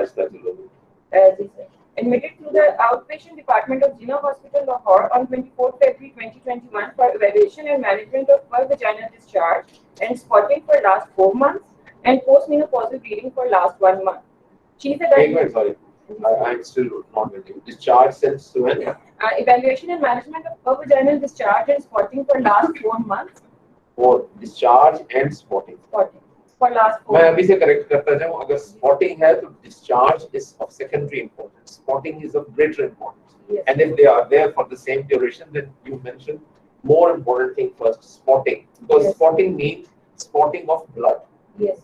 आहिस्ता चलोगे। जी sir. Admitted to the outpatient department of Jinnah Hospital, Lahore on 24 February 2021 for evaluation and management of vaginal discharge and spotting for last 4 months and postmenopausal bleeding for last 1 month. She is a sorry, I'm still not with you. Discharge since when? Evaluation and management of vaginal discharge and spotting for last 4 months. For discharge and spotting. Spotting for last 4 मैं अभी से correct करता जाऊँ, अगर spotting है तो discharge is of secondary importance. Spotting is of greater importance. Yes. And if they are there for the same duration, then you mentioned more important thing first, spotting. Because yes. spotting means spotting of blood. Yes.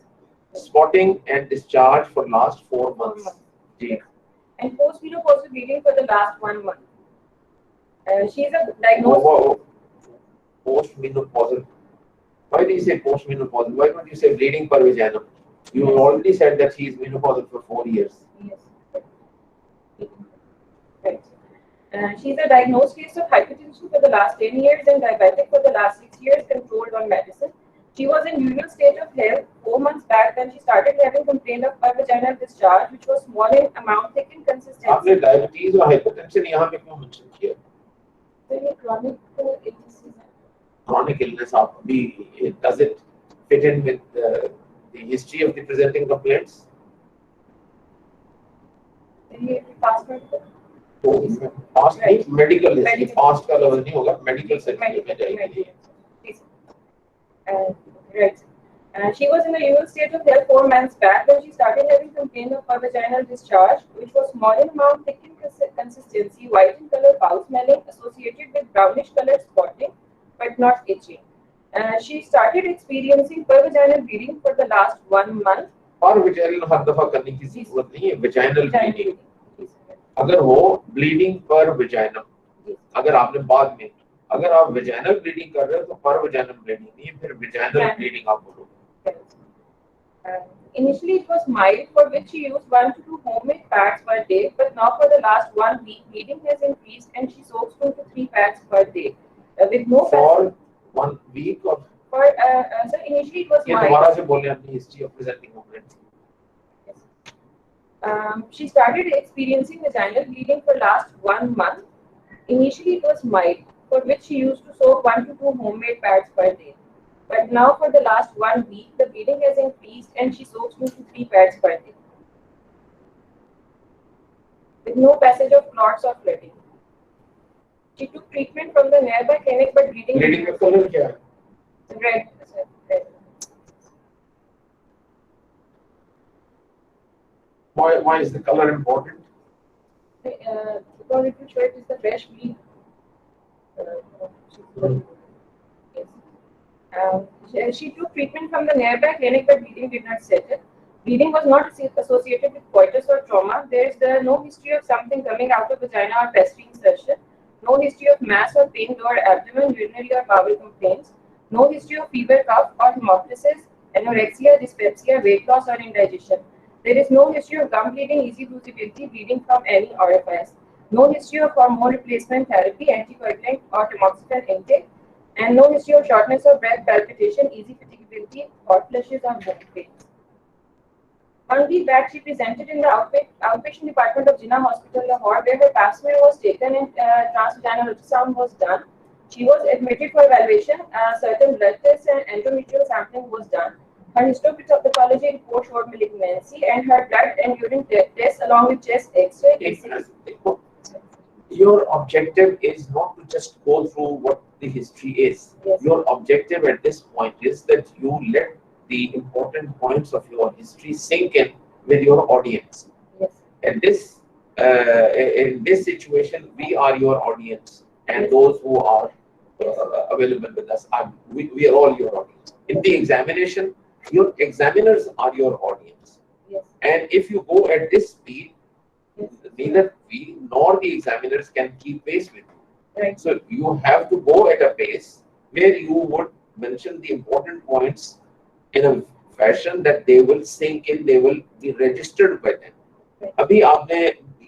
Spotting and discharge for last 4 months. Yes. And postmenopausal bleeding for the last 1 month. She is a diagnosed postmenopausal. Why do you say postmenopausal? Why don't you say bleeding per vaginum? You already said that she is menopausal for 4 years. Yes. Right. She is a diagnosed case of hypertension for the last 10 years and diabetic for the last 6 years, controlled on medicine. She was in usual state of health 4 months back when she started having complaint of vaginal discharge, which was small in amount, thick in consistency. आपने diabetes और hypertension यहाँ पे क्यों mention किया? तो ये chronic illness है. Chronic illness, does it fit in with the history of the presenting complaints? Past medical history, past का लेवल नहीं होगा, medical section में जाएगी. Right. She was in a usual state of health 4 months back when she started having complaint of vaginal discharge, which was small in amount, thick in consistency, white in color, foul smelling, associated with brownish colored spotting, but not itching. She started experiencing vaginal bleeding for the last 1 month. और vaginal हर दफा करने की जरूरत नहीं है. Vaginal bleeding अगर हो bleeding per vaginum, अगर आपने बाद में अगर आप vaginal bleeding कर रहे हो तो per vaginum bleeding नहीं, फिर vaginal bleeding आप बोलो. Initially, it was mild, for which she used 1 to 2 homemade pads per day, but now for the last 1 week, bleeding has increased and she soaks 2 to 3 pads per day. With no for 1 week or for so initially it was mild. ये दोबारा से बोलने अपनी history of presenting complaints. She started experiencing vaginal bleeding for last 1 month. Initially, it was mild, for which she used to soak 1 to 2 homemade pads per day. But now, for the last 1 week, the bleeding has increased and she soaks 2 to 3 pads per day. With no passage of clots or flooding. She took treatment from the nearby clinic, but bleeding. Bleeding का color क्या है? Red, sir. Red. Why is the color important? Because it will show it is the fresh bleed. She took treatment from the nearby clinic, but bleeding did not settle. Bleeding was not associated with coitus or trauma. There is no history of something coming out of vagina or pessary insertion. No history of mass or pain lower abdomen, urinary or bowel complaints. No history of fever, cough or hemolysis, anorexia, dyspepsia, weight loss or indigestion. There is no history of gum bleeding, easy bruisability, bleeding from any orifice. No history of hormone replacement therapy, anticoagulant or tamoxifen intake. And no history of shortness of breath, palpitation, easy fatigability, hot flushes or bone pains. 1 week back, she presented in the outpatient department of Jinnah Hospital, Lahore, where her pap smear was taken and transvaginal ultrasound was done. She was admitted for evaluation. Certain blood tests and endometrial sampling was done. Her histopathology report showed malignancy, and her blood and urine tests, along with chest X-ray. Your objective is not to just go through what the history is. Yes. Your objective at this point is that you let the important points of your history sink in with your audience. Yes. And in this situation, we are your audience, and yes. those who are available with us, we are all your audience. In the examination, your examiners are your audience. Yes. And if you go at this speed, neither we nor the examiners can keep pace with you. Right. So you have to go at a pace where you would mention the important points in a fashion that they will sink in, they will be registered by them. Right. अभी आपने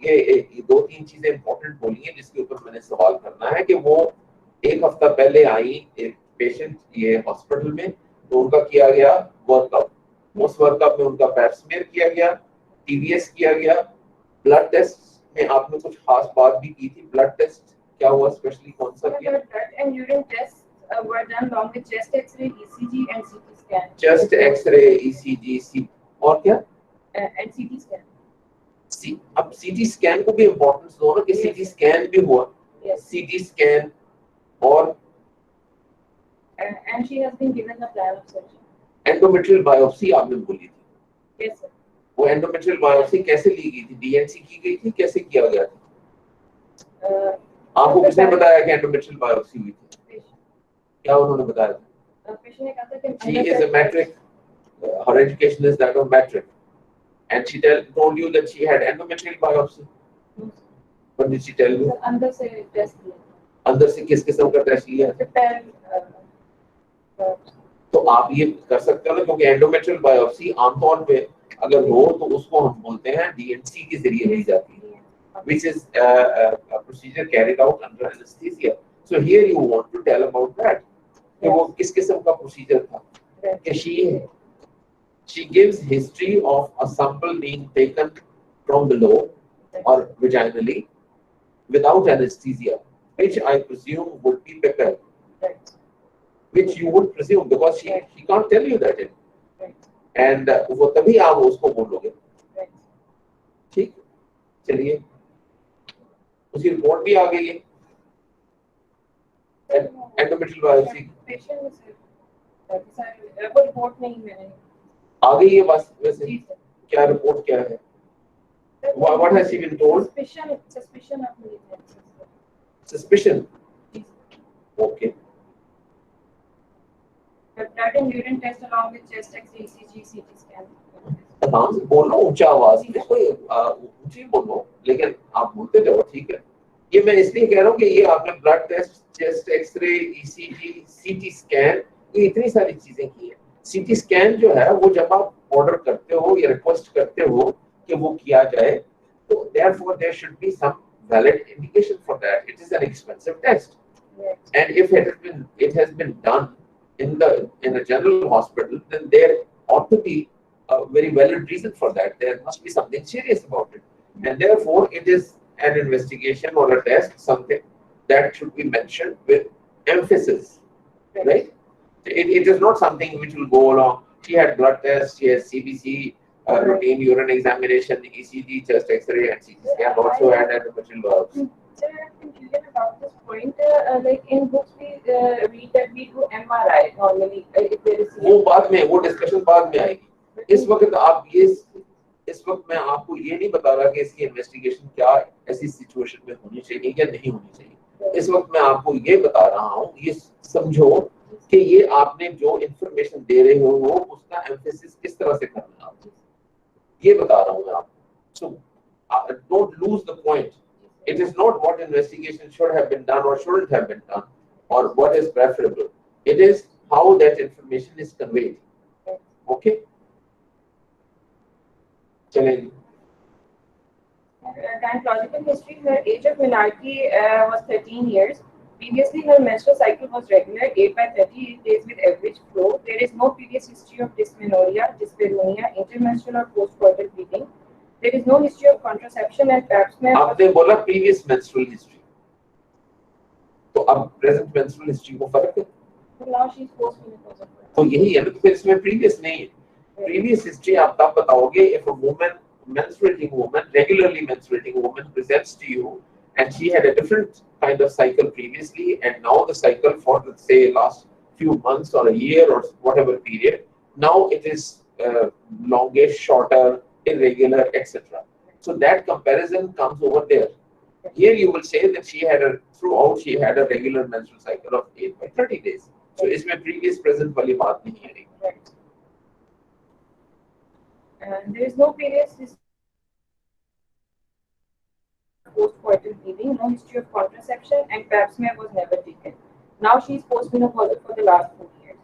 ये 2-3 चीजें important बोली हैं जिसके ऊपर मैंने सवाल करना है कि वो 1 हफ्ता पहले आई एक पेशेंट ये हॉस्पिटल में, तो उनका किया गया वर्कअप, उस वर्कअप में उनका पैप स्मीयर किया गया, TVS किया गया, ब्लड टेस्ट में आपने कुछ खास बात भी की थी, ब्लड टेस्ट क्या हुआ स्पेशली, कौन सा किया? Blood and urine tests were done along with chest X-ray, ECG and CT scan. Chest x ray, ECG, और क्या? And CT scan. अब CT स्कैन को भी इम्पोर्टेंस दो ना कि CT स्कैन भी हुआ, CT स्कैन और and she has been given the plan of surgery. Endometrial biopsy आपने बोली थी, Yes sir. वो एंडोमेट्रियल बायोप्सी कैसे ली गई थी, DNC की गई थी, कैसे किया गया था? आपको किसने बताया कि एंडोमेट्रियल बायोप्सी हुई थी? क्या उन्होंने बताया था? पेशेंट ने कहा था कि She is a matric, her education is that of matric, and she told you that she had endometrial biopsy. What did she tell you? अंदर से टेस्ट किया, अंदर से किस किस्म का टेस्ट लिया? तो आप ये कर सकते हो ना, क्योंकि एंडोमेट्रियल बायोप्सी आमतौर पे अगर हो तो उसको हम बोलते हैं DNC के जरिए ली जाती है, which is a procedure carried out under anesthesia. So here you want to tell about that. कि वो किस किस्म का प्रोसीजर था? कि she gives history of a sample being taken from below or vaginally without anesthesia, which I presume would be pepper. Which you would presume because she can't tell you that. And वो तभी आप उसको बोलोगे, ठीक? चलिए, उसकी report भी आ गई है, एंडोमेट्रियल बायोप्सी रिपोर्ट नहीं मैंने आ गई है बस। वैसे क्या रिपोर्ट क्या है? What has she been told? Suspicion of malignancy. Suspicion. Okay. Blood and urine test along with chest X-ray, ECG, CT scan. आराम से बोलो, ऊंचा आवाज में, कोई ऊंची बोलो, लेकिन आप बोलते जाओ, ठीक है? ये मैं इसलिए कह रहा हूँ कि ये आपने blood test, chest x ray, ECG, CT scan, ये इतनी सारी चीजें की है। CT स्कैन जो है वो जब आप ऑर्डर करते हो या रिक्वेस्ट करते हो कि वो किया जाए, तो therefore there should be some valid indication for that. It is an expensive test, and if it has been done in a general hospital, then there ought to be a very valid reason for that. There must be something serious about it, and therefore it is an investigation or a test, something that should be mentioned with emphasis, right? It is not something which will go along. She had blood tests, she has CBC, routine urine examination, ECG, chest X-ray, and CT scan. Also had endometrial biopsy. Sir, I'm confused about this point. Like in books, we read that we do MRI normally if there is. वो बाद में, वो discussion बाद में आएगी। इस वक्त मैं आपको ये नहीं बता रहा कि इसकी इन्वेस्टिगेशन क्या ऐसी सिचुएशन में होनी चाहिए या नहीं होनी चाहिए। इस वक्त मैं आपको ये बता रहा हूँ, ये समझो कि ये आपने जो इंफॉर्मेशन दे रहे हो वो उसका एम्फेसिस किस तरह से करना है आपको, ये बता रहा हूँ मैं आपको। So don't lose the point. It is not what investigation should have been done or shouldn't have been done, or what is preferable. It is how that information is conveyed. Okay? चलेंगे। Gynecological history, her age of menarche was 13 years. Previously, her menstrual cycle was regular, 8 by 38 days with average flow. There is no previous history of dysmenorrhea, dyspareunia, intermenstrual or postcoital bleeding. There is no history of contraception and pap smear. आपने बोला previous menstrual history, तो अब present menstrual history को फर्क है? Now she is postmenopausal. तो यही है ना, तो फिर इसमें previous नहीं है। Previous history आप तब बताओगे if a woman, regularly menstruating woman presents to you and she had a different kind of cycle previously, and now the cycle for let's say last few months or a year or whatever period, now it is longish, shorter, irregular, etc. So that comparison comes over there. Here you will say that she had a regular menstrual cycle of 8 by 30 days. So इसमें previous present वाली बात नहीं है। Right. There is no previous history of postcoital bleeding, no history of contraception, and pap smear was never taken. Now she is postmenopausal for the last 4 years.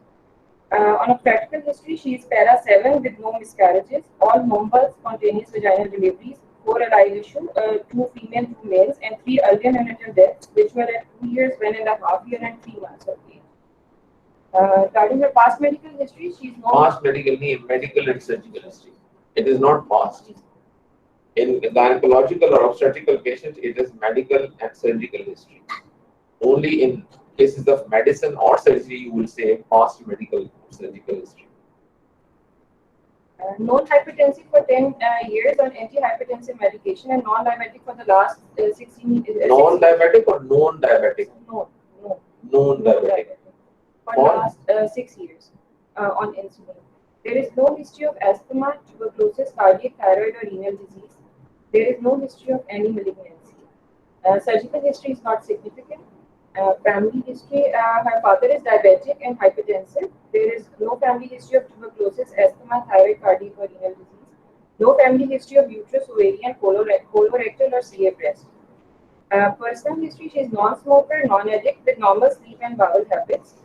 On a practical history, she is para 7 with no miscarriages, all normal spontaneous vaginal deliveries, 4 aliation, 2 female, 2 males, and 3 early neonatal deaths, which were at 2 years, 1.5 years, and 3 months of age. Regarding her past medical history, she is not past medical and surgical history. It is not past. In gynecological or obstetrical patients, it is medical and surgical history. Only in cases of medicine or surgery, you will say past medical surgical history. Non-hypertensive for 10 years on antihypertensive medication and non-diabetic for the last 16 years. Non-diabetic or non-diabetic? No. Non-diabetic. For the last 6 years on insulin. There is no history of asthma, tuberculosis, cardiac, thyroid, or renal disease. There is no history of any malignancy. Surgical history is not significant. Family history, her father is diabetic and hypertensive. There is no family history of tuberculosis, asthma, thyroid, cardiac, or renal disease. No family history of uterus, ovarian, colorectal, or CA breast. Personal history, she is non-smoker, non-addict with normal sleep and bowel habits.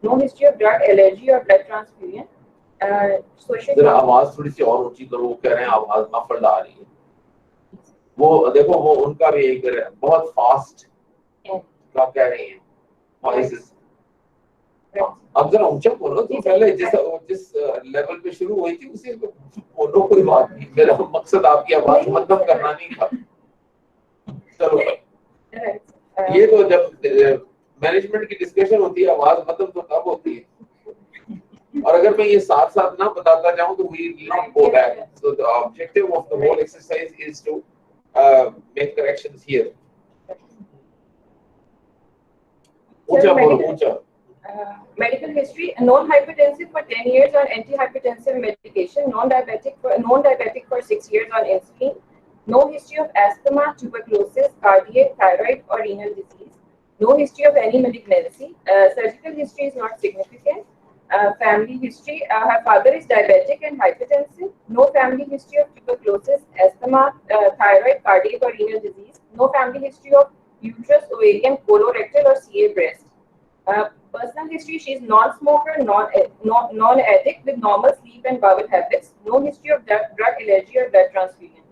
No history of drug allergy or blood transfusion. जरा आवाज थोड़ी सी और ऊंची करो, कह रहे हैं आवाज मफल आ रही है। वो देखो, वो उनका भी एक बहुत फास्ट क्या कह रही हैं वॉइस। अब जरा ऊंचा बोलो, तो पहले जिस लेवल पे शुरू हुई थी उसी बोलो, कोई बात नहीं। मेरा मकसद आपकी आवाज मध्यम करना नहीं था। चलो, ये तो जब मैनेजमेंट की डिस्कशन होती है, आवाज मध्यम तो तब होती है। और अगर मैं ये साथ साथ ना बताता जाऊं तो we will not go back. So the objective of the whole exercise is to make corrections here. ऊंचा बोलो, ऊंचा। Medical history: non-hypertensive for 10 years on antihypertensive medication, non-diabetic for 6 years on insulin. No history of asthma, tuberculosis, cardiac, thyroid, or renal disease. No history of any malignancy. Surgical history is not significant. Family history: her father is diabetic and hypertensive. No family history of tuberculosis, asthma, thyroid, cardiac, or renal disease. No family history of uterus, ovarian, colorectal, or CA breast. Personal history: she is non-smoker, non-addict with normal sleep and bowel habits. No history of drug allergy or blood transfusion.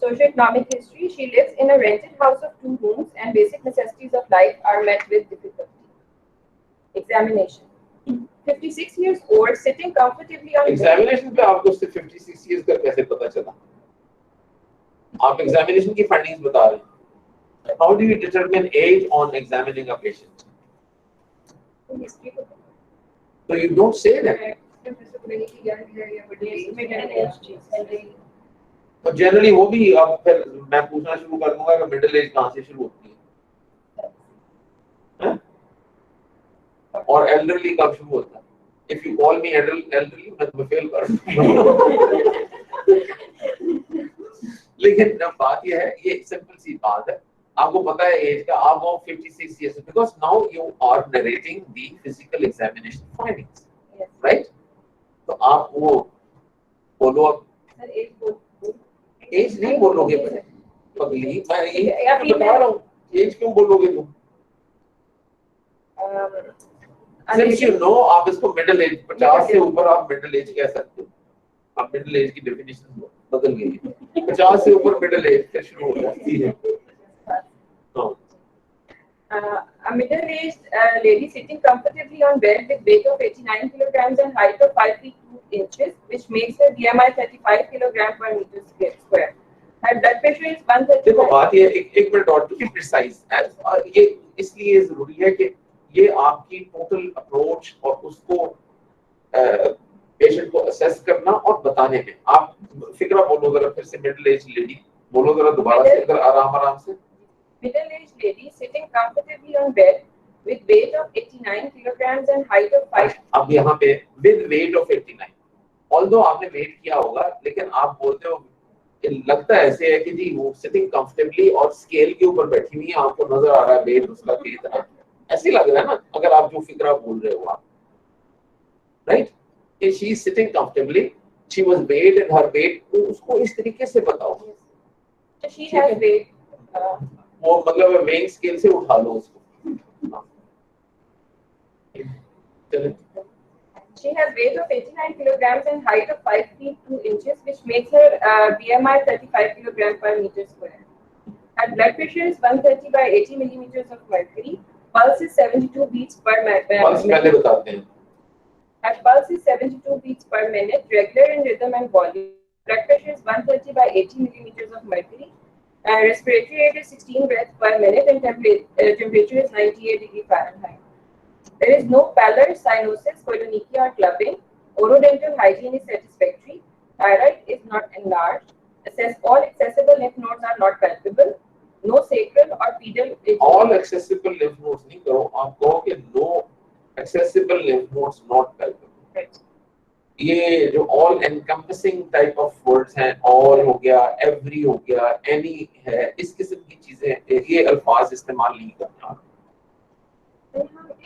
Socioeconomic history: she lives in a rented house of 2 rooms and basic necessities of life are met with difficulty. Examination: 56 years old, sitting comfortably on examination पे आपको सिर्फ 56 years का कैसे पता चला? आप examination की findings बता रहे हैं। How do you determine age on examining a patient? So you don't say that. तो जनरली वो भी अब फिर मैं पूछना शुरू कर दूंगा कि मिडिल एज कहाँ से शुरू होती है, और एल्डरली कब शुरू होता है? If you call me elderly, मैं तुम्हें फेल कर दूंगा। लेकिन बात ये है, ये सिंपल सी बात है, आपको पता है एज का, आप वो 56 years, because now you are narrating the physical examination findings, right? तो आप वो बोलो, अब एज नहीं बोलोगे पगली, मैं यही बता रहा हूँ, एज क्यों बोलोगे तुम? Since you know, आप इसको मिडिल एज, 50 से ऊपर आप मिडिल एज कह सकते हो। आप मिडिल एज की डेफिनेशन बदल गई है, 50 से ऊपर मिडिल एज से शुरू हो जाती है। A middle-aged lady sitting comfortably on bed with weight of 89 kilograms and height of 5 feet 2 inches, which makes her BMI 35 kilogram per meter square. Her blood pressure is 130. देखो बात ये एक मिनट और, टू बी प्रिसाइज, ये इसलिए जरूरी है कि ये आपकी टोटल अप्रोच और उसको पेशेंट को असेस करना और बताने में। आप फिक्रा बोलो जरा फिर से, मिडिल एज लेडी बोलो जरा दोबारा से, अगर आराम से। Middle-aged lady sitting comfortably on bed with weight of 89 kilograms and height of 5. अब यहाँ पे with weight of 89, although आपने वेट किया होगा, लेकिन आप बोलते हो, लगता है ऐसे है कि जी वो सिटिंग कंफर्टेबली और स्केल के ऊपर बैठी हुई है, आपको नजर आ रहा है वेट उसका कितना, ऐसे लग रहा है ना, अगर आप जो फिक्रा बोल रहे हो आप, राइट? कि she is sitting comfortably, she was weight and her weight, तो उसको इस तरीके से बताओ। She has weight. वो मतलब वेइंग स्केल से उठा लो उसको। चलिए। She has weight of 89 kilograms and height of 5 feet 2 inches, which makes her BMI 35 kilogram per meter square. Her blood pressure is 130 by 80 millimeters of mercury. Pulse is 72 beats per minute. Pulse पहले बताते हैं। Her pulse is 72 beats per minute, regular in rhythm and volume. Blood pressure is 130 by 80 millimeters of mercury. Respiratory rate is 16 breaths per minute, and temperature is 98 degree Fahrenheit. There is no pallor, cyanosis, koilonychia, or clubbing. Orodental hygiene is satisfactory. Thyroid is not enlarged. All accessible lymph nodes are not palpable. No sacral or pedal. All accessible lymph nodes नहीं करो, आप कहो कि no accessible lymph nodes not palpable. Right. ये जो all encompassing type of words हैं, all हो गया, every हो गया, any है, इस किस्म की चीजें ये अल्फाज इस्तेमाल नहीं करना.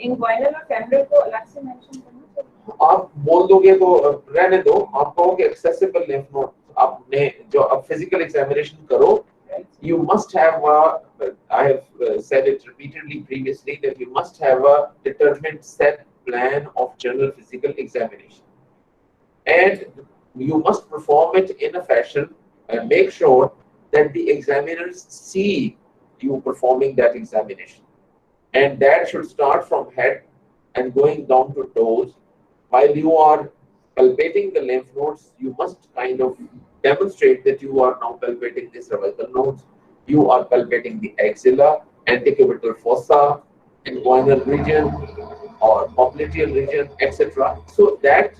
Inguinal और femoral को अलग से mention करना चाहिए. आप बोल दोगे तो रहने दो, आप कहोगे accessible lymph node, आपने जो अब physical examination करो, you must have I have said it repeatedly previously that you must have a determined set plan of general physical examination. And you must perform it in a fashion and make sure that the examiners see you performing that examination. And that should start from head and going down to toes. While you are palpating the lymph nodes, you must kind of demonstrate that you are now palpating the cervical nodes. You are palpating the axilla, antecubital fossa, inguinal region, or popliteal region, etc. So that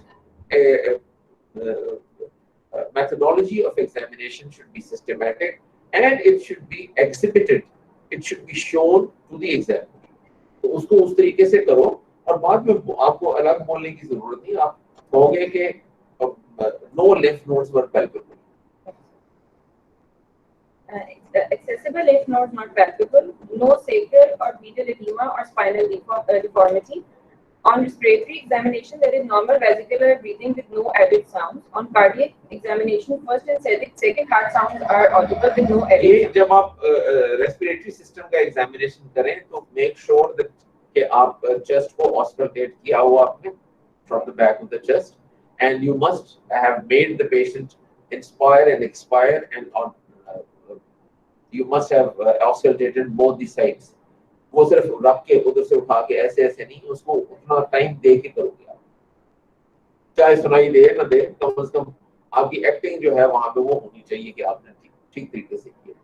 methodology of examination should be systematic and it should be exhibited. It should be shown to the examiner. तो उसको उस तरीके से करो और बाद में आपको अलग बोलने की जरूरत नहीं. आप कहोगे कि no lymph nodes were palpable. Accessible lymph nodes not palpable. No sacral or pedal edema or spinal deformity. On respiratory examination, there is normal vesicular breathing with no added sounds. On cardiac examination, first and second heart sounds are audible with no added sounds. जब आप respiratory system का examination करें तो make sure that कि आप chest को auscultate किया हुआ आपने from the back of the chest, and you must have made the patient inspire and expire, and you must have auscultated both the sides. वो सिर्फ रख के उधर से उठा के ऐसे ऐसे नहीं, उसको उतना टाइम दे के करोगे आप. चाहे सुनाई दे ना दे, कम से कम आपकी एक्टिंग जो है वहां पे वो होनी चाहिए कि आपने ठीक तरीके से किया.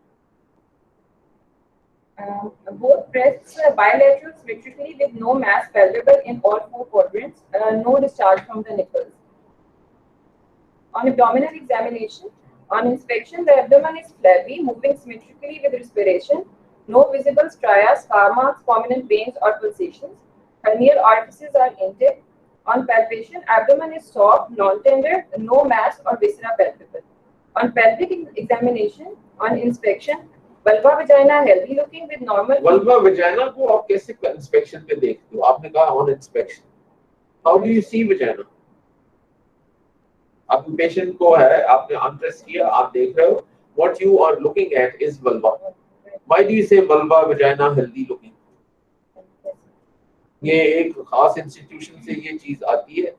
Both breasts bilateral symmetrically with no mass palpable in all four quadrants. No discharge from the nipples. On abdominal examination, on inspection, the abdomen is flabby, moving symmetrically with respiration. No visible stria, scar marks, prominent veins or pulsations. Hernial orifices are intact. On palpation, abdomen is soft, non-tender, no mass or viscera palpable. On pelvic examination, on inspection, vulva vagina healthy looking with normal. Vulva vagina को आप कैसे inspection पे देखते हो? आपने कहा on inspection. How do you see vagina? आपके patient को है, आपने undress किया, आप देख रहे हो. What you are looking at is vulva. Why do you say vulva vagina healthy looking? ये एक खास इंस्टीट्यूशन से ये चीज आती है,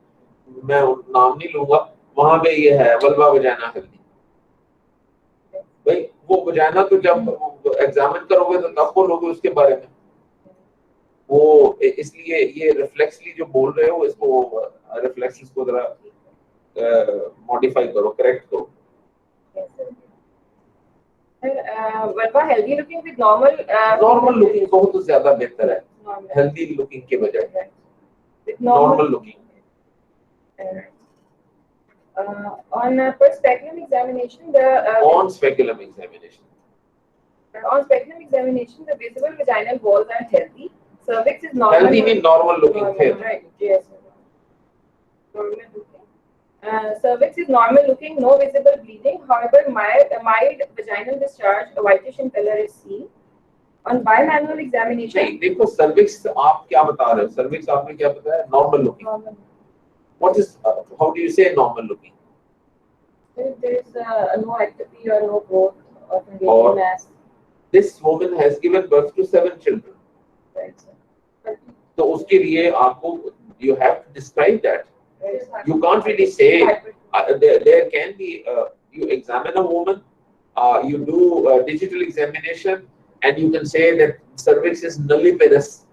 मैं नाम नहीं लूंगा, वहां पे ये है vulva vagina healthy. भाई वो वजाना तो जब एग्जामिन करोगे तो तब बोलोगे उसके बारे में. वो इसलिए ये रिफ्लेक्सली जो बोल रहे हो इसको रिफ्लेक्सेस को जरा मॉडिफाई करो, करेक्ट करो. vulva healthy looking with normal normal looking बहुत ज्यादा बेहतर है हेल्दी लुकिंग के बजाय. Normal looking. On per speculum examination, on speculum examination. On speculum examination, the visible vaginal walls are healthy. Cervix is normal. Healthy means normal looking. Normal, right? Yes. Normal looking. Cervix is normal looking, no visible bleeding. However, mild vaginal discharge, whitish in color, is seen. On bimanual examination. नहीं देखो cervix आप क्या बता रहे हो? Cervix आपने क्या बताया? Normal looking. Normal. What is? How do you say normal looking? There is no atrophy or no growth of invasive mass. This woman has given birth to 7 children. Right, sir. तो उसके लिए आपको you have to describe that. You can't really say there can be you examine a woman, you do digital examination, and you can say that cervix is nulliparous,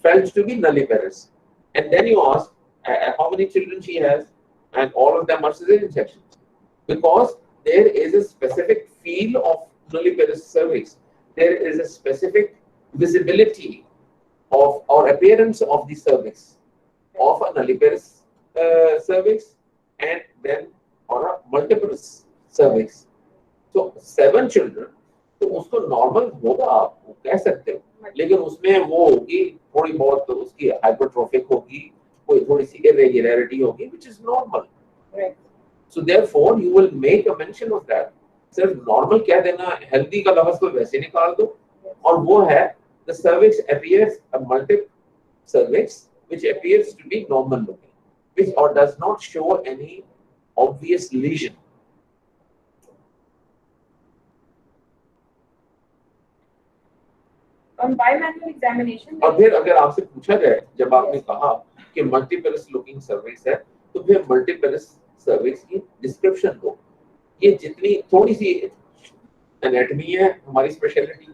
felt to be nulliparous, and then you ask how many children she has, and all of them are cesarean sections, because there is a specific feel of nulliparous cervix. There is a specific visibility of or appearance of the cervix of a nulliparous cervix and then or a multiparous cervix. So 7 children, तो उसको normal होगा आप कह सकते हो, लेकिन उसमें वो होगी थोड़ी बहुत तो उसकी हाइपरट्रोफिक होगी, कोई थोड़ी सी इरेगुलरिटी होगी, which is normal. Right. So therefore you will make a mention of that. सिर्फ नॉर्मल कह देना, हेल्दी का लफ्ज तो वैसे निकाल दो, और वो है the cervix appears a multiple cervix which appears to be normal looking, which or does not show any obvious lesion. On bimanual examination, और फिर अगर आपसे पूछा जाए, जब आपने कहा कि मल्टीपरस लुकिंग सर्विस है, तो फिर मल्टीपरस सर्विस की डिस्क्रिप्शन दो. ये जितनी थोड़ी सी एनाटमी है हमारी स्पेशलिटी,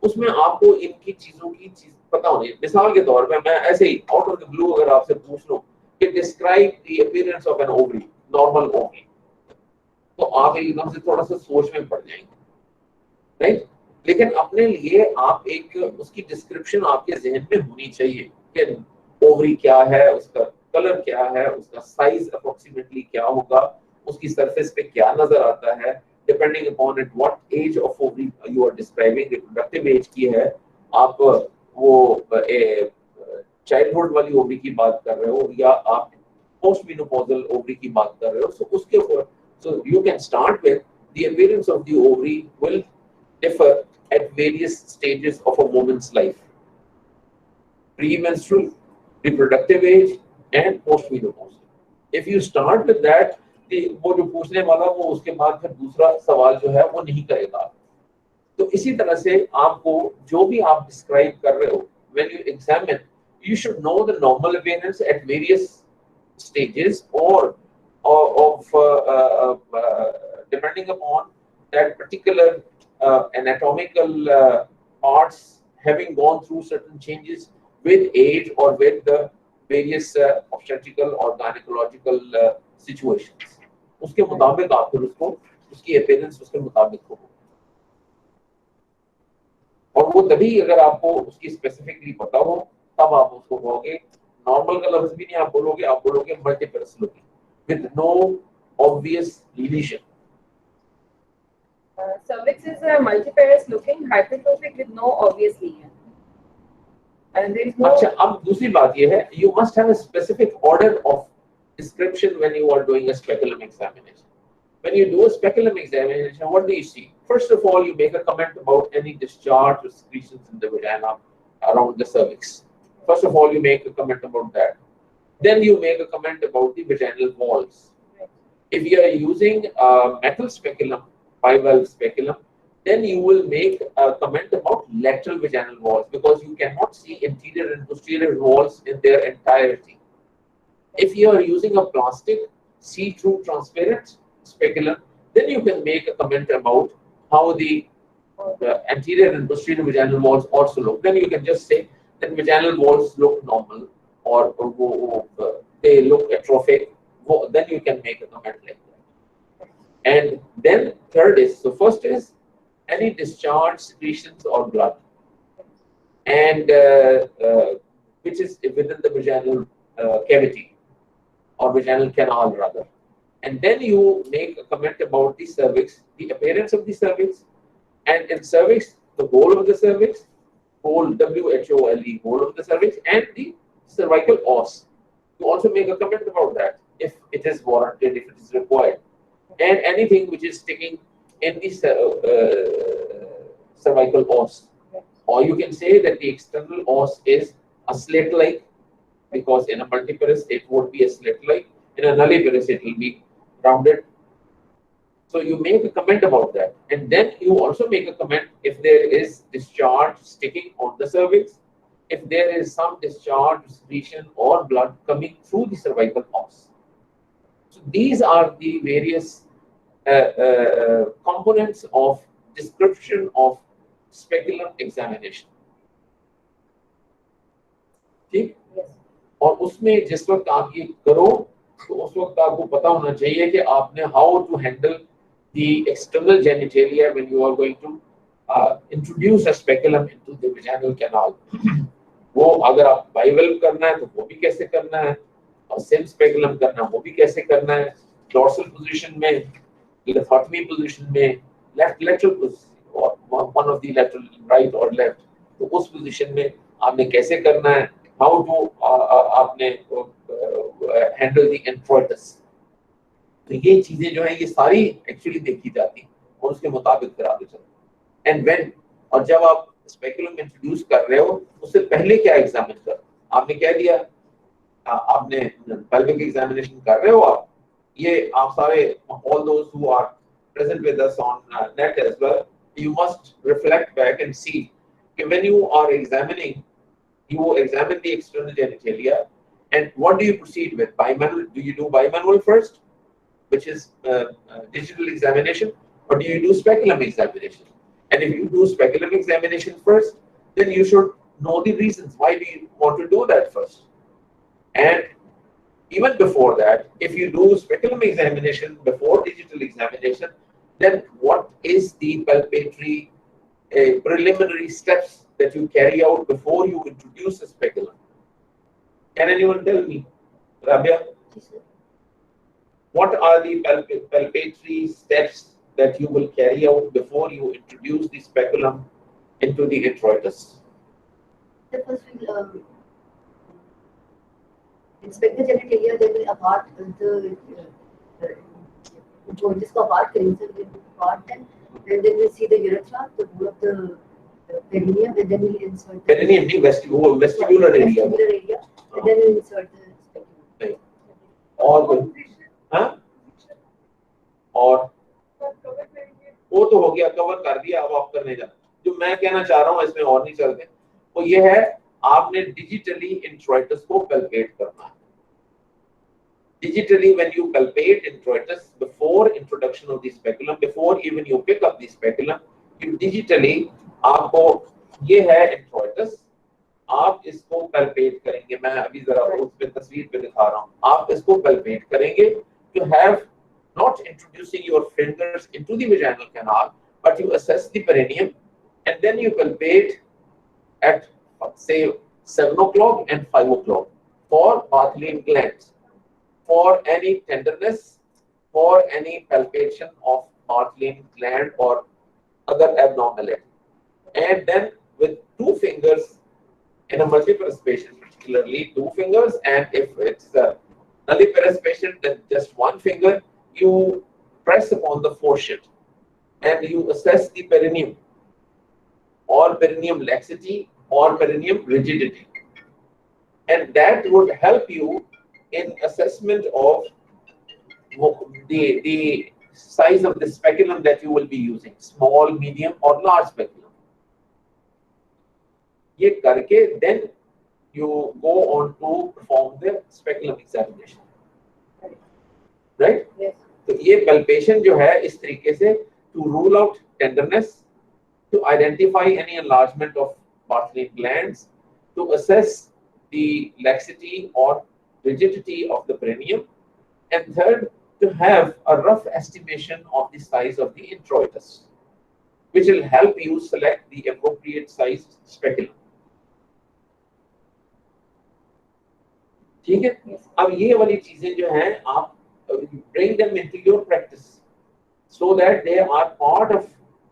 उसमें आपको इनकी चीजों की चीज पता होनी है. मिसाल के तौर पे मैं ऐसे ही आउट ऑफ द ब्लू अगर आपसे पूछ लूं कि describe the appearance of an ovary, normal ovary, तो आप एकदम से थोड़ा सा सोच में पड़ जाएंगे, राइट? लेकिन अपने लिए आप एक उसकी डिस्क्रिप्शन आपके जहन में होनी चाहिए कि ओवरी क्या है, उसका कलर क्या है, उसका साइज अप्रोक्सीमेटली क्या होगा, उसकी सरफेस पे क्या नजर आता है, depending upon at what age of ovary you are describing. Reproductive age की है, आप वो चाइल्डहुड वाली ओवरी की बात कर रहे हो या आप पोस्ट मेनोपॉजल ओवरी की बात कर रहे हो, सो उसके ऊपर so you can start with the appearance of the ovary will differ at various stages of a woman's life: premenstrual, reproductive age, and postmenopausal. If you start with that, वो जो पूछने वाला वो उसके बाद फिर दूसरा सवाल जो है वो नहीं करेगा. तो इसी तरह से आपको जो भी आप डिस्क्राइब कर रहे हो, when you examine, you should know the normal appearance at various stages or of depending upon that particular anatomical parts having gone through certain changes with age or with the various obstetrical or gynecological situations. उसके मुताबिक आप फिर उसको उसकी appearance उसके मुताबिक हो, और वो तभी अगर आपको उसकी स्पेसिफिकली पता हो तब आप उसको कहोगे. नॉर्मल का लफ्ज भी नहीं आप बोलोगे, आप बोलोगे multiparous looking with no obvious lesion. Cervix is a multiparous looking, hypertrophic with no obvious lesion. And there is no. अच्छा, अब दूसरी बात ये है, you must have a specific order of description when you are doing a speculum examination. When you do a speculum examination, what do you see? First of all, you make a comment about any discharge or secretions in the vagina around the cervix. First of all, you make a comment about that. Then you make a comment about the vaginal walls. If you are using a metal speculum, bivalve speculum, then you will make a comment about lateral vaginal walls, because you cannot see interior and posterior walls in their entirety. If you are using a plastic see-through transparent speculum, then you can make a comment about how the anterior and posterior vaginal walls also look. Then you can just say that vaginal walls look normal, or they look atrophic. Then you can make a comment like that. And then third is, so first is any discharge, secretions or blood, and which is within the vaginal cavity or vaginal canal rather. And then you make a comment about the cervix, the appearance of the cervix, and in cervix, the whole of the cervix, whole W-H-O-L-E, whole of the cervix, and the cervical os. You also make a comment about that if it is warranted, if it is required, and anything which is sticking in the cervical os. Or you can say that the external os is a slit-like, because in a multiparous it would be a slit-like, in a nulliparous it will be rounded. So you make a comment about that, and then you also make a comment if there is discharge sticking on the cervix, if there is some discharge, secretion or blood coming through the cervical os. So these are the various components of description of speculum examination. ठीक? और उसमें जिस वक्त आप ये करो, तो उस वक्त आपको पता होना चाहिए कि आपने how to handle the external genitalia when you are going to introduce a speculum into the vaginal canal. वो अगर आप बाइवल्व करना है तो वो भी कैसे करना है, और सेम स्पेकुलम करना वो भी कैसे करना है, डॉर्सल पोजीशन में, लिथोटमी पोजीशन में, लेफ्ट लेटरल पोजीशन और one of the lateral right और लेफ्ट, तो उस पोजीशन में आपने कैसे करना है, हाउ टू आपने हैंडल द इंट्रोइटस। तो ये चीजें जो है ये सारी एक्चुअली देखी जाती हैं और उसके मुताबिक फिर आगे चलते। एंड व्हेन, और जब आप स्पेकुलम इंट्रोड्यूस कर रहे हो उससे पहले क्या एग्जामिन कर, आपने कह दिया आपने पेल्विक एग्जामिनेशन कर रहे हो आप, ये आप सारे all those who are present with us on net as well, you must reflect back and see when you are examining, you examine the external genitalia and what do you proceed with? Bimanual, do you do bimanual first, which is digital examination, or do you do speculum examination? And if you do speculum examination first, then you should know the reasons. Why do you want to do that first? And even before that, if you do speculum examination before digital examination, then what is the palpatory preliminary steps that you carry out before you introduce a speculum? Can anyone tell me, Rabia? What are the palpatory steps that you will carry out before you introduce the speculum into the introitus? The first will inspect the genitalia, they will apart the introitus ko apart करेंगे, so they will apart them, and then we'll see the urethra, the whole of the perineum, and then we'll insert the perineum, vestibular area, and then we'll insert the speculum. और कोई, हाँ, और वो तो हो गया, cover कर दिया, अब आप करने जाना। जो मैं कहना चाह रहा हूँ इसमें और नहीं चलते, वो ये है आपने डिजिटली इंट्रोइटस को पैल्पेट करना है। Digitally, when you palpate introitus before introduction of the speculum, before even you pick up the speculum, you digitally आपको ये है introitus, आप इसको palpate करेंगे। मैं अभी जरा उस पे तस्वीर पे दिखा रहा हूँ, आप इसको palpate करेंगे to have not introducing your fingers into the vaginal canal, but you assess the perineum and then you palpate at say 7 o'clock and 5 o'clock for Bartholin glands, for any tenderness, for any palpation of Bartholin gland or other abnormality. And then with 2 fingers in a multiparous patient, particularly 2 fingers, and if it's a nulliparous patient, then just 1 finger, you press upon the foreshoot and you assess the perineum or perineum laxity or perineum rigidity. And that would help you in assessment of the size of the speculum that you will be using, small, medium or large speculum. ये करके then you go on to perform the speculum examination, right? Yes. तो ये palpation जो है इस तरीके से to rule out tenderness, to identify any enlargement of Bartholin glands, to assess the laxity or rigidity of the perineum, and third, to have a rough estimation of the size of the introitus, which will help you select the appropriate sized speculum. ठीक है? अब ये वाली चीजें जो हैं आप bring them into your practice so that they are part of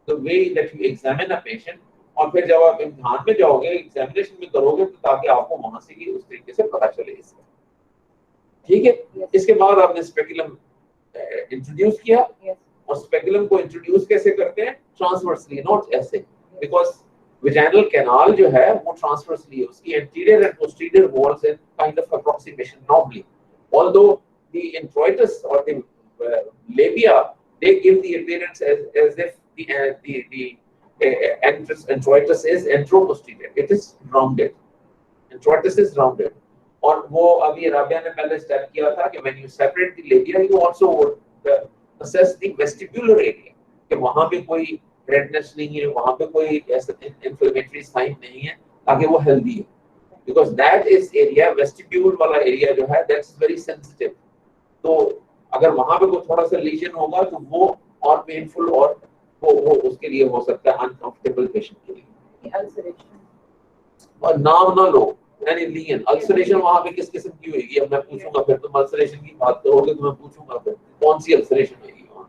the way that you examine a patient, और फिर जब आप इम्तिहान में जाओगे, एग्जामिनेशन में करोगे, तो ताकि आपको वहां से ही उस तरीके से पता चले इसका। ठीक है? इसके बाद आपने स्पेकुलम इंट्रोड्यूस किया, और स्पेकुलम को इंट्रोड्यूस कैसे करते हैं? ट्रांसवर्सली, नॉट ऐसे, बिकॉज vaginal canal जो है वो ट्रांसवर्सली है, उसकी anterior and posterior walls in kind of approximation normally, although the introitus or the labia, they give the appearance as if the introitus is anteroposterior, it is rounded, introitus is rounded. और वो अभी राबिया ने पहले step किया था कि when you separate the labia, you also would assess the vestibular area, कि वहाँ पे कोई रेडनेस नहीं है, वहाँ पे कोई ऐसा इन्फ्लेमेटरी साइन नहीं है, ताकि वो हेल्दी है, because that is area, vestibule वाला एरिया जो है, that's very sensitive. तो अगर वहाँ पे कोई थोड़ा सा लीजन होगा तो वो और पेनफुल, और वो उसके लिए हो सकता है अनकंफर्टेबल पेशेंट के लिए। Ulceration. और नाम ना लो, यानी लीन अल्सरेशन वहां पे किस किस्म की होगी, अब मैं पूछूंगा, फिर तुम अल्सरेशन की बात करोगे तो मैं पूछूंगा फिर कौन सी अल्सरेशन होगी वहां।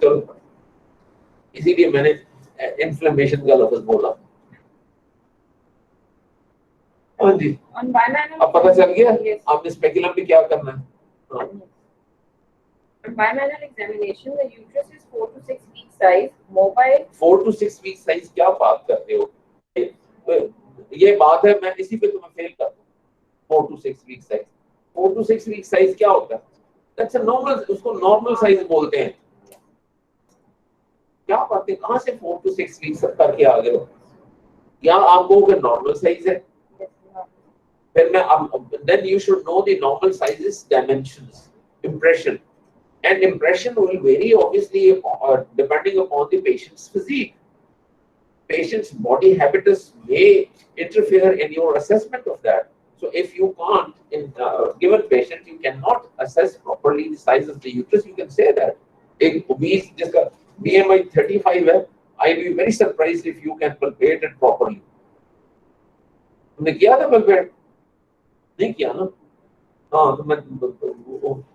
चलो, इसीलिए मैंने इन्फ्लेमेशन का लफ्ज बोला। हाँ जी, On bimanual. अब पता चल गया Yes. आपने स्पेकुलम में क्या करना है। हाँ। On bimanual examination, the uterus is 4 to 6 week size, mobile. 4 to 6 week size, क्या बात कर रहे हो, ये बात है, मैं इसी पे तुम्हें फेल कर दूं। 4 to 6 week size, 4 to 6 week size क्या होता है, दैट्स अ नॉर्मल, उसको नॉर्मल साइज बोलते हैं। क्या बात है, कहां से 4 to 6 वीक्स करके आ गए हो, क्या आपको कि नॉर्मल साइज है, फिर मैं अब then you should know the normal sizes, dimensions, impression, and impression will vary obviously depending upon the patient's physique. Patient's body habitus may interfere in your assessment of that. So if you can't, in given patient, you cannot assess properly the size of the uterus, you can say that. एक obese जिसका BMI 35 है, I'll be very surprised if you can palpate it properly. तुमने किया था palpate? नहीं किया ना। हाँ, तो मैं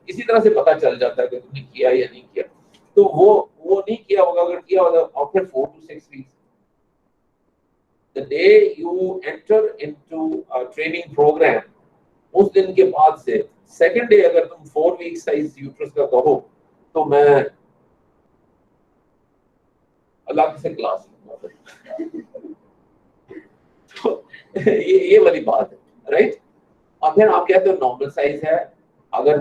इसी तरह से पता चल जाता है कि तुमने किया या नहीं किया। तो वो नहीं किया होगा, अगर किया होगा after 4 to 6 weeks, the day you enter into a training program, उस दिन के बाद से सेकंड डे अगर तुम 4 वीक साइज यूट्रस का कहो तो मैं अलग से क्लास लूंगा। तो ये वाली बात है, राइट। और फिर आप कहते हो नॉर्मल साइज है, अगर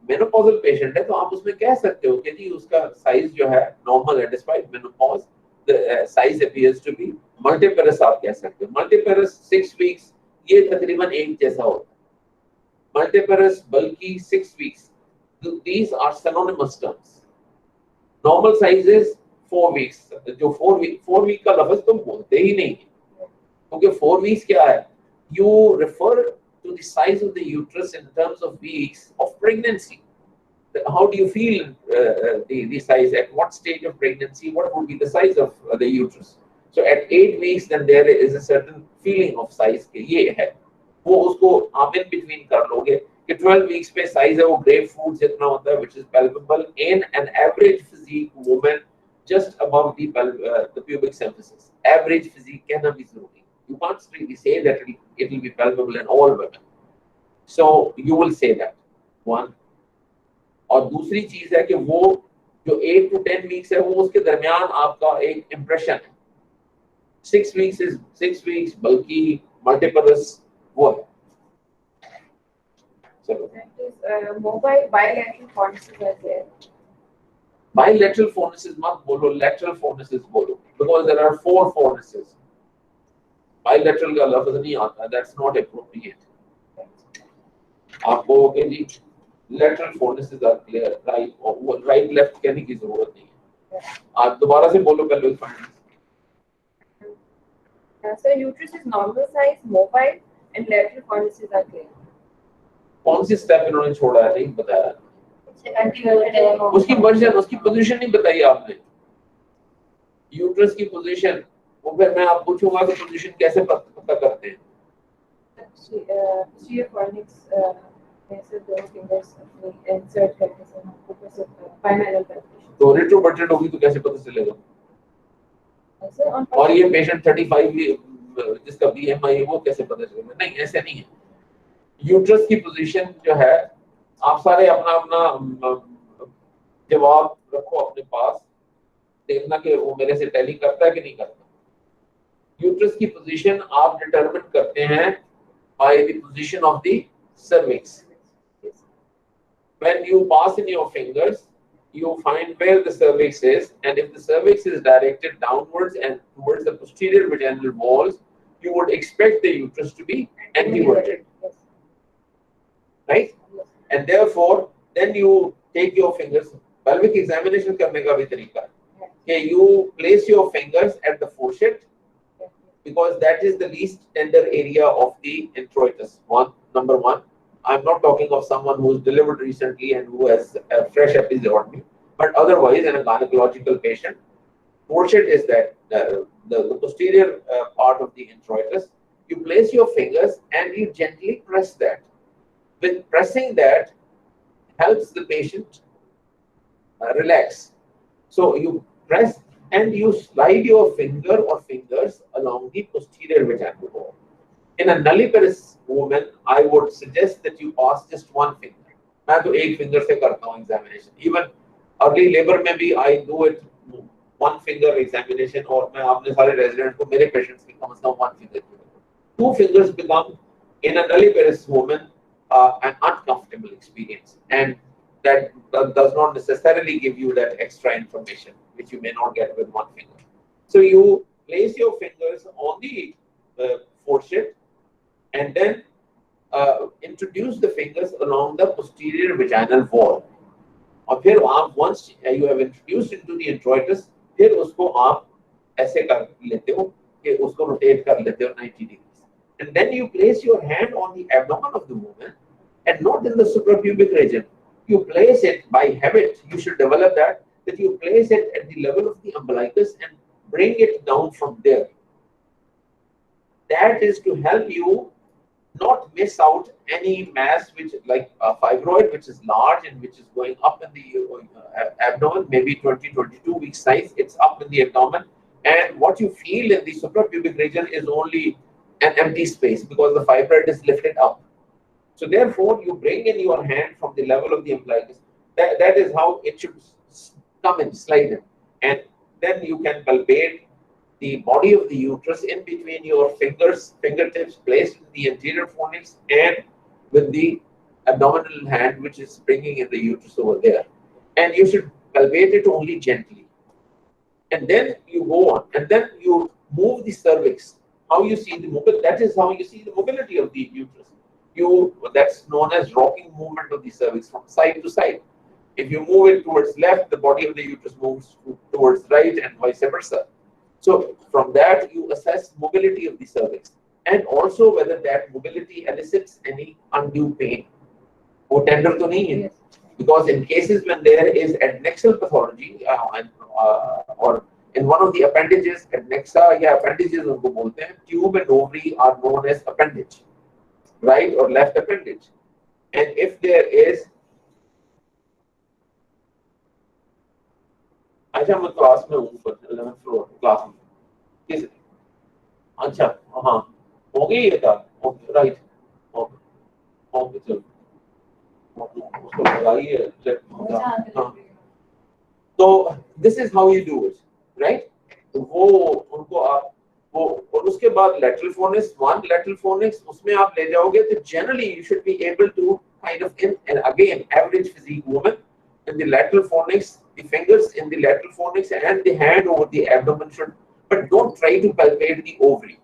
मेनोपॉजल पेशेंट है तो आप उसमें कह सकते हो कि जी उसका साइज जो है नॉर्मल है despite menopause, the size appears to be multiparous. आप कह सकते हो मल्टीपेरस 6 वीक्स, ये तकरीबन एक जैसा होता है। मल्टीपेरस बल्कि 6 weeks, these are synonymous terms. Normal size is 4 weeks, जो 4 वीक का लफ्ज तुम बोलते ही नहीं, क्योंकि 4 वीक्स क्या है, you refer to the size of the uterus in terms of weeks of pregnancy. How do you feel the size, at what stage of pregnancy, what would be the size of the uterus? So at 8 weeks then there is a certain feeling of size के ये है, वो उसको आप in between कर लोगे कि 12 weeks पे size है वो ग्रेप फ्रूट जितना होता है, which is palpable in an average physique woman just above the pubic symphysis. Average physique कहना भी जरूरी, you can't really say that it will be palpable in all women, so you will say that one. और दूसरी चीज है कि वो जो 8 to 10 वीक्स है वो उसके दरमियान आपका एक इंप्रेशन है। 6 वीक्स इज 6 वीक्स बल्कि मल्टीपरस वो है। चलो, Mobile bilateral fornices are there. bilateral fornices मत बोलो, lateral fornices बोलो, because there are 4 fornices. Bilateral का लफ्ज नहीं आता, that's not appropriate. आप कहोगे जी lateral fornices are clear, right left कहने की जरूरत नहीं है। आप दोबारा से बोलो pelvic findings। So uterus is normal size, mobile, and lateral fornices are clear. कौन सी स्टेप इन्होंने छोड़ा है, नहीं बताया, उसकी वर्जन, उसकी पोजीशन नहीं बताई आपने, यूट्रस की पोजीशन। वो फिर मैं आप पूछूंगा कि पोजीशन कैसे पता करते हैं। Posterior fornix, ऐसे दो fingers अपने insert करके से हम ऊपर से bimanual palpation. तो रेट्रोवर्टेड होगी तो कैसे पता चलेगा? ऐसे on और ये पेशेंट 35 जिसका बीएमआई है वो कैसे पता चलेगा? नहीं, ऐसे नहीं है। यूट्रस की पोजीशन जो है, आप सारे अपना अपना जवाब रखो अपने पास, देखना कि वो मेरे से टैली करता है कि नहीं करता। यूट्रस की पोजीशन आप डिटरमिन करते हैं by the position of the cervix. When you pass in your fingers, you find where the cervix is, and if the cervix is directed downwards and towards the posterior vaginal walls, you would expect the uterus to be anteverted, right? And therefore, then you take your fingers. Pelvic examination करने का भी तरीका है कि you place your fingers at the fourchette, because that is the least tender area of the introitus. Number one. I'm not talking of someone who's delivered recently and who has a fresh episiotomy, But otherwise, in a gynecological patient, forceps is that the posterior part of the introitus. You place your fingers and you gently press that. With pressing that helps the patient relax. So you press and you slide your finger or fingers along the posterior vaginal wall. In a nulliparous woman, I would suggest that you pass just one finger. मैं तो एक finger से करता हूँ examination. Even early labor में भी I do it one finger examination और मैं अपने सारे residents को मेरे patients की समझता हूँ one finger. Two fingers become in a nulliparous woman an uncomfortable experience, and that does not necessarily give you that extra information which you may not get with one finger. So you place your fingers on the forceps and then introduce the fingers along the posterior vaginal wall. और फिर आप once you have introduced into the introitus, फिर उसको आप ऐसे कर लेते हो कि उसको rotate कर लेते हो 90 degrees, and then you place your hand on the abdomen of the woman and not in the suprapubic region. You place it by habit. You should develop that you place it at the level of the umbilicus and bring it down from there. That is to help you not miss out any mass which like a fibroid which is large and which is going up in the abdomen, maybe 20-22 weeks size. It's up in the abdomen, and what you feel in the suprapubic region is only an empty space because the fibroid is lifted up. So therefore, you bring in your hand from the level of the umbilicus. That is how it should come and slide in, and then you can palpate the body of the uterus in between your fingertips placed in the anterior fornix and with the abdominal hand which is bringing in the uterus over there. And you should palpate it only gently. And then you go on, and then you move the cervix. How you see the mobility, that is how you see the mobility of the uterus. That's known as rocking movement of the cervix from side to side. If you move it towards left, the body of the uterus moves towards right and vice versa. So from that, you assess mobility of the cervix and also whether that mobility elicits any undue pain. Or tender to nahi hai. Because in cases when there is adnexal pathology or in one of the appendages, adnexa या appendages उनको बोलते हैं, tube and ovary are known as appendage, right or left appendage. And if there is अच्छा मैं class में हूँ पर 11th floor class में किस अच्छा हाँ हो गई ये था ओके राइट ओके ओके चलो उसको लगाइए हाँ तो this is how you do it right तो वो उनको आप वो और उसके बाद lateral fornix one lateral fornix उसमें आप ले जाओगे तो generally you should be able to kind of and again average physique woman in the lateral fornix, the fingers in the lateral fornix and the hand over the abdomen should, but don't try to palpate the ovary.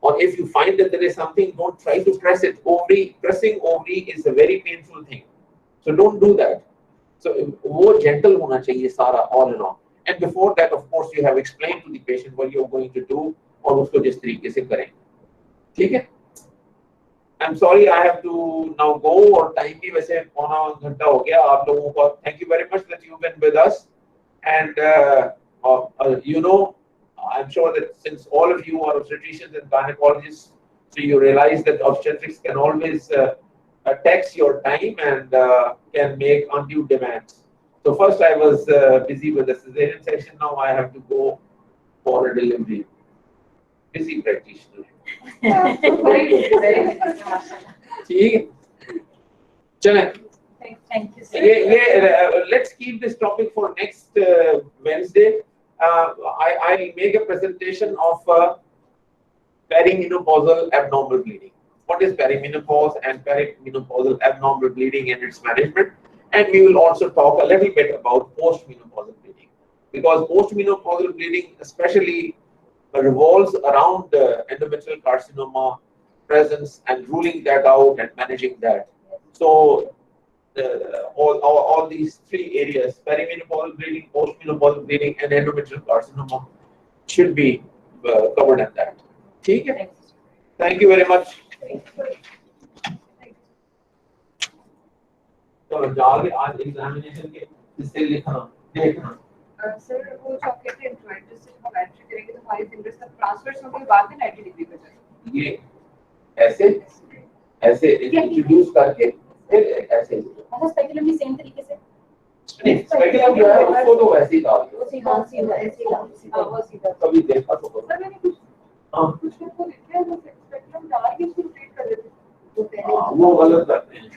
Or if you find that there is something, don't try to press it. Pressing ovary is a very painful thing. So don't do that. So more gentle hona chahiye sara all in all. And before that, of course, you have explained to the patient what you are going to do और उसको जिस तरीके से करें. ठीक है? I'm sorry I have to now go और time भी वैसे पौना घंटा हो गया आप लोगों को. Thank you very much that you've been with us, and you know, I'm sure that since all of you are obstetricians and gynecologists, so you realize that obstetrics can always tax your time and can make undue demands. So first I was busy with the cesarean section, now I have to go for a delivery. Busy practitioner. ठीक है चलें Thank you, sir. Let's keep this topic for next Wednesday. I'll make a presentation of perimenopausal abnormal bleeding. What is perimenopause and perimenopausal abnormal bleeding and its management, and we will also talk a little bit about postmenopausal bleeding, because postmenopausal bleeding especially revolves around endometrial carcinoma presence and ruling that out and managing that. So all these three areas, perimenopausal bleeding, postmenopausal bleeding and endometrial carcinoma, should be covered in that. Okay? Thank you very much. So, आज examination के हिस्से लिखना देखना sir वो chocolate इंट्रोइटस से हम entry करेंगे तो हमारे फिंगर्स तक ट्रांसफर होने के बाद में 90 डिग्री पे जाएंगे। ये ऐसे ऐसे इंट्रोड्यूस करके फिर ऐसे मतलब स्पेकुलम भी सेम तरीके से नहीं स्पेकुलम जो है उसको तो वैसे ही डाल दो वो सीधा सीधा ऐसे ही वो सीधा। कभी देखा तो करो। सर मैंने कुछ हाँ कुछ लोग को देखा है वो स्पेकुलम डाल के उसको रोटेट कर देते हैं। तो पहले वो गलत करते हैं